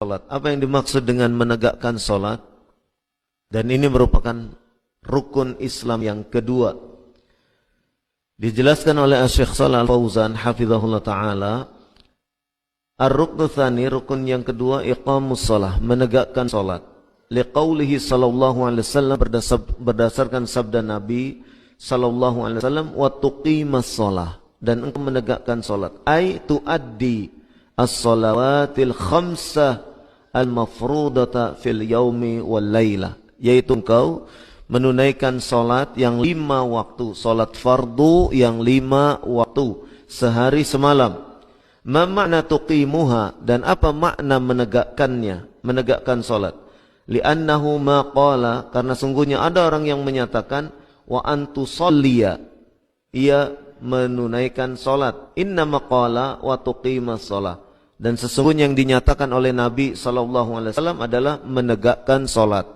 solat. Apa yang dimaksud dengan menegakkan solat? Dan ini merupakan rukun Islam yang kedua. Dijelaskan oleh Syekh Shalih Al-Fauzan hafizahullah taala, ar-ruknu tsani, rukun yang kedua, iqamus shalah, menegakkan salat. Liqaulihi sallallahu alaihi wasallam, berdasarkan sabda Nabi sallallahu alaihi wasallam, wa tuqimas shalah, dan engkau menegakkan salat. Ai tuaddi as-shalawatil khamsah al-mafrudata fil yaumi wal lailah, yaitu engkau menunaikan salat yang 5 waktu, salat fardu yang 5 waktu sehari semalam. Ma makna tuqimuha, dan apa makna menegakkannya, menegakkan salat? Li'annahu ma qala, karena sungguhnya ada orang yang menyatakan wa antusalliya, ia menunaikan salat. Inna maqala wa tuqimas shalah, dan sesungguhnya yang dinyatakan oleh Nabi sallallahu alaihi wasallam adalah menegakkan salat.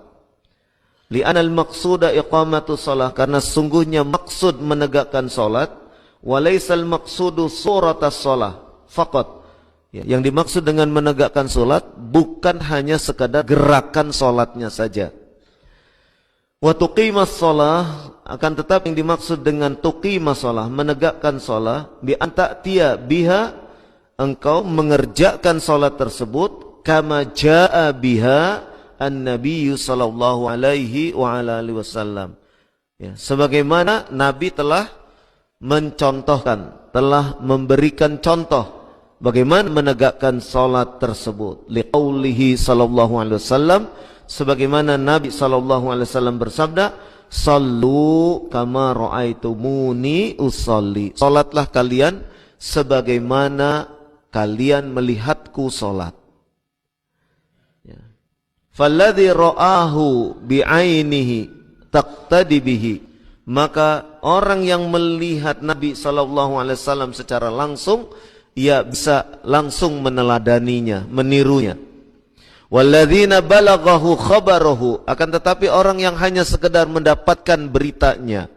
Li'anal maqsuda iqamatus shalah, karena sungguhnya maksud menegakkan salat, walaisal maqsudu suratas shalah faqat. Yang dimaksud dengan menegakkan salat bukan hanya sekadar gerakan salatnya saja. Wa tuqimas shalah, akan tetapi yang dimaksud dengan tuqimas shalah, menegakkan salat, bi anta'tiya biha, engkau mengerjakan salat tersebut kama jaa biha an-nabiy sallallahu alaihi wa ala alihi wasallam. Ya, sebagaimana Nabi telah mencontohkan, telah memberikan contoh bagaimana menegakkan salat tersebut. Liqaulihi sallallahu alaihi wasallam, sebagaimana Nabi sallallahu alaihi wasallam bersabda, sallu kama raaitumuni usolli, salatlah kalian sebagaimana kalian melihatku salat. Ya. Falladzi ra'ahu bi'ainihi taqtadi bihi, maka orang yang melihat Nabi sallallahu alaihi wasallam secara langsung, ia bisa langsung meneladaninya, menirunya. Walladzina balaghahu khabarahu, akan tetapi orang yang hanya sekedar mendapatkan beritanya,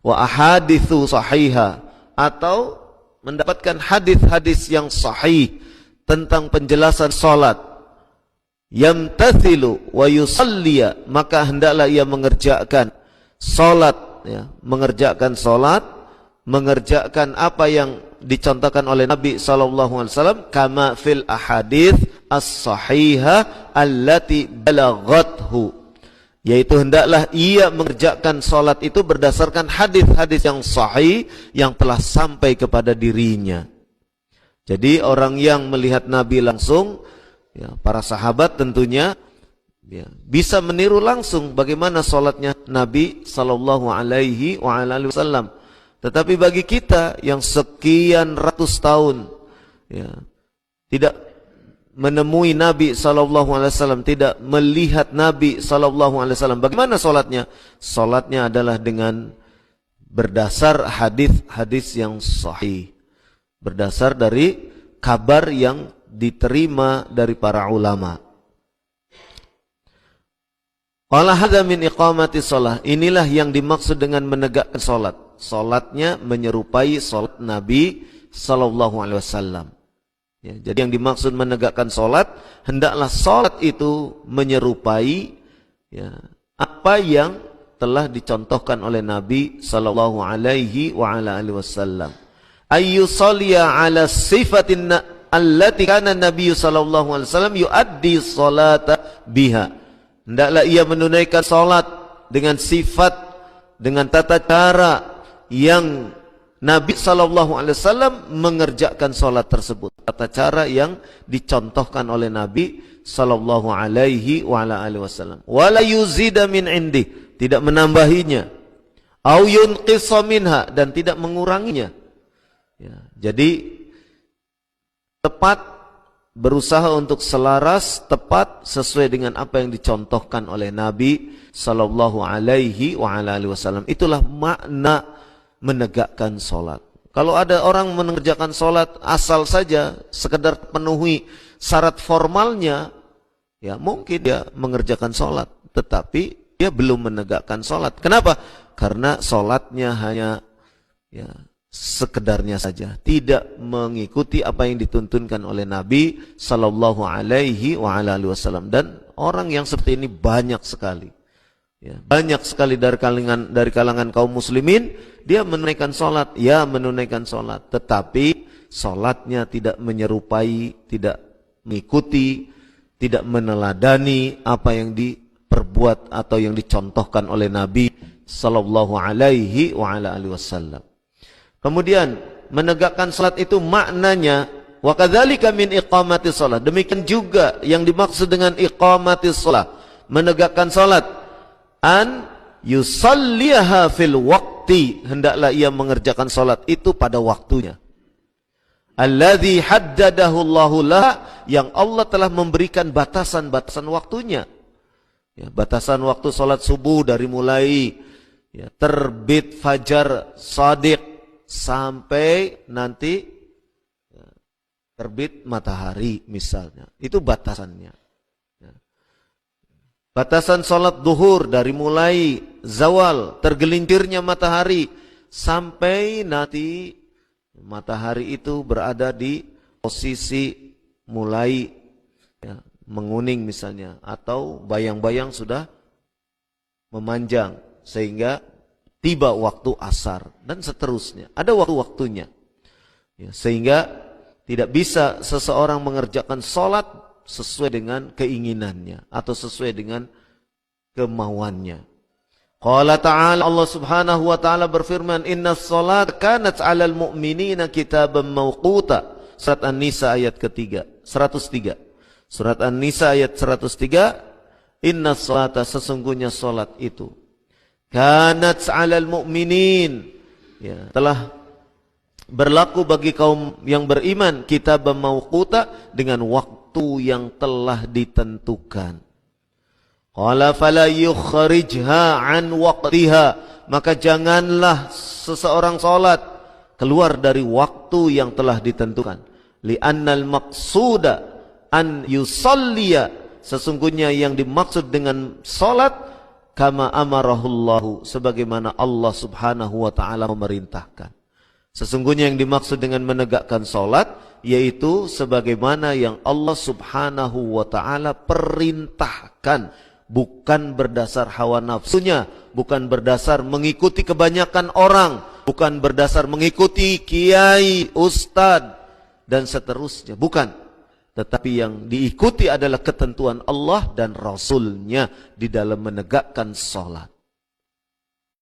wa ahaditsu sahiha, atau mendapatkan hadis-hadis yang sahih tentang penjelasan salat, yamtathilu wa yusalliya, maka hendaklah ia mengerjakan salat, ya, mengerjakan salat, mengerjakan apa yang dicontohkan oleh Nabi sallallahu alaihi wasallam, kama fil ahadits as-sahihah allati balaghathu, yaitu hendaklah ia mengerjakan salat itu berdasarkan hadis-hadis yang sahih yang telah sampai kepada dirinya. Jadi orang yang melihat Nabi langsung, ya, para sahabat tentunya, ya, bisa meniru langsung bagaimana salatnya Nabi sallallahu alaihi wasallam. Tetapi bagi kita yang sekian ratus tahun, ya, tidak menemui Nabi sallallahu alaihi wasallam, tidak melihat Nabi sallallahu alaihi wasallam, bagaimana salatnya? Salatnya adalah dengan berdasar hadis-hadis yang sahih, berdasar dari kabar yang diterima dari para ulama. Qala hadza min iqamati shalah, inilah yang dimaksud dengan menegakkan salat. Salatnya menyerupai salat Nabi sallallahu alaihi wasallam. Ya, jadi yang dimaksud menegakkan salat, hendaklah salat itu menyerupai, ya, apa yang telah dicontohkan oleh Nabi sallallahu alaihi wasallam. Ayyusalliya ala sifatin allati kana Nabi sallallahu alaihi wasallam yuaddi salata biha. Hendaklah ia menunaikan salat dengan sifat, dengan tata cara yang Nabi sallallahu alaihi wasallam mengerjakan salat tersebut, tata cara yang dicontohkan oleh Nabi sallallahu alaihi wasallam. Wala yuzida min indi, tidak menambahinya, au yunqisa minha, dan tidak menguranginya. Ya, jadi tepat, berusaha untuk selaras, tepat sesuai dengan apa yang dicontohkan oleh Nabi sallallahu alaihi wasallam. Itulah makna menegakkan salat. Kalau ada orang mengerjakan salat asal saja, sekedar penuhi syarat formalnya, ya mungkin dia mengerjakan salat, tetapi dia belum menegakkan salat. Kenapa? Karena salatnya hanya, ya, sekedarnya saja, tidak mengikuti apa yang dituntunkan oleh Nabi sallallahu alaihi wa ala alihi wasallam. Dan orang yang seperti ini banyak sekali. Ya, banyak sekali dari kalangan kaum muslimin, dia menunaikan salat, ya menunaikan salat, tetapi salatnya tidak menyerupai, tidak mengikuti, tidak meneladani apa yang diperbuat atau yang dicontohkan oleh Nabi sallallahu alaihi wa ala alihi wasallam. Kemudian menegakkan salat itu maknanya wa kadzalika min iqamatis salat. Demikian juga yang dimaksud dengan iqamatis salat, menegakkan salat, an yusalliha fil waqti, hendaklah ia mengerjakan salat itu pada waktunya. Alladzi haddadahu Allahu lah, yang Allah telah memberikan batasan-batasan waktunya. Ya, batasan waktu salat subuh dari mulai ya, terbit fajar shadiq sampai nanti ya, terbit matahari misalnya. Itu batasannya. Ya. Batasan salat duhur dari mulai zawal, tergelincirnya matahari sampai nanti matahari itu berada di posisi mulai ya, menguning misalnya, atau bayang-bayang sudah memanjang sehingga tiba waktu asar dan seterusnya. Ada waktu-waktunya ya, sehingga tidak bisa seseorang mengerjakan sholat sesuai dengan keinginannya atau sesuai dengan kemauannya. Qala ta'ala, Allah subhanahu wa ta'ala berfirman, inna sholat kanat 'alal mu'minina kitaban mawquta. Surat An-Nisa ayat ketiga 103. Surat An-Nisa ayat 103, inna sholata, sesungguhnya sholat itu kanat 'alal mu'minin ya, telah berlaku bagi kaum yang beriman, kitaban mawquta, dengan waktu yang telah ditentukan. Qala fala yukhrijha an waqtiha, maka janganlah seseorang salat keluar dari waktu yang telah ditentukan. Li'annal maqsuda an yusalliya, sesungguhnya yang dimaksud dengan salat kama amarahullahu, sebagaimana Allah subhanahu wa ta'ala memerintahkan. Sesungguhnya yang dimaksud dengan menegakkan salat yaitu sebagaimana yang Allah subhanahu wa ta'ala perintahkan, bukan berdasar hawa nafsunya, bukan berdasar mengikuti kebanyakan orang, bukan berdasar mengikuti kiai, ustadz dan seterusnya, bukan. Tetapi yang diikuti adalah ketentuan Allah dan Rasulnya di dalam menegakkan salat.